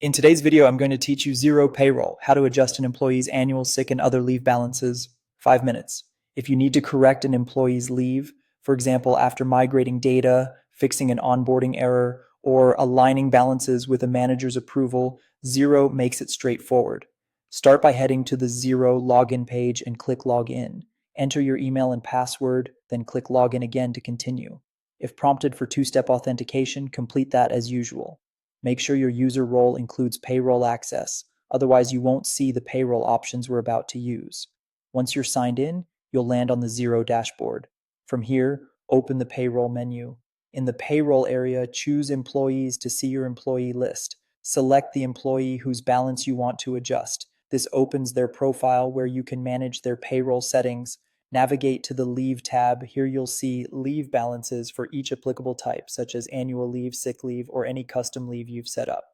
In today's video, I'm going to teach you Xero Payroll, how to adjust an employee's annual sick and other leave balances, 5 minutes. If you need to correct an employee's leave, for example, after migrating data, fixing an onboarding error, or aligning balances with a manager's approval, Xero makes it straightforward. Start by heading to the Xero login page and click Login. Enter your email and password, then click Login again to continue. If prompted for two-step authentication, complete that as usual. Make sure your user role includes payroll access, otherwise you won't see the payroll options we're about to use. Once you're signed in, you'll land on the Xero dashboard. From here, open the payroll menu. In the payroll area, choose employees to see your employee list. Select the employee whose balance you want to adjust. This opens their profile where you can manage their payroll settings. Navigate to the Leave tab. Here you'll see leave balances for each applicable type, such as annual leave, sick leave, or any custom leave you've set up.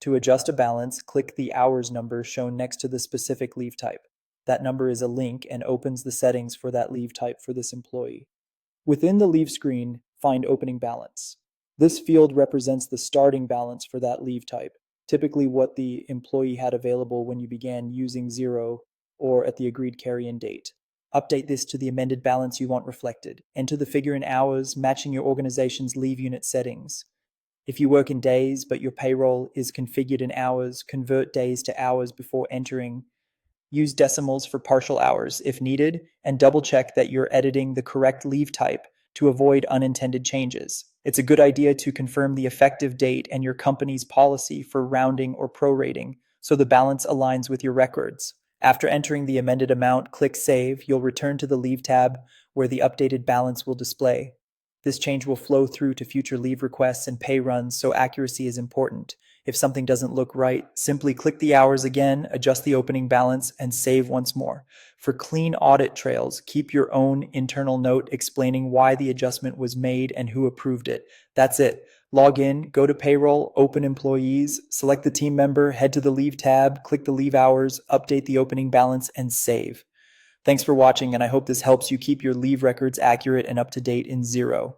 To adjust a balance, click the hours number shown next to the specific leave type. That number is a link and opens the settings for that leave type for this employee. Within the leave screen, find opening balance. This field represents the starting balance for that leave type, typically what the employee had available when you began using Xero or at the agreed carry-in date. Update this to the amended balance you want reflected. Enter the figure in hours, matching your organization's leave unit settings. If you work in days but your payroll is configured in hours, convert days to hours before entering. Use decimals for partial hours if needed, and double check that you're editing the correct leave type to avoid unintended changes. It's a good idea to confirm the effective date and your company's policy for rounding or prorating so the balance aligns with your records. After entering the amended amount, click Save. You'll return to the Leave tab where the updated balance will display. This change will flow through to future leave requests and pay runs, so accuracy is important. If something doesn't look right, simply click the hours again, adjust the opening balance, and save once more. For clean audit trails, keep your own internal note explaining why the adjustment was made and who approved it. That's it. Log in, go to payroll, open employees, select the team member, head to the leave tab, click the leave hours, update the opening balance, and save. Thanks for watching, and I hope this helps you keep your leave records accurate and up to date in Xero.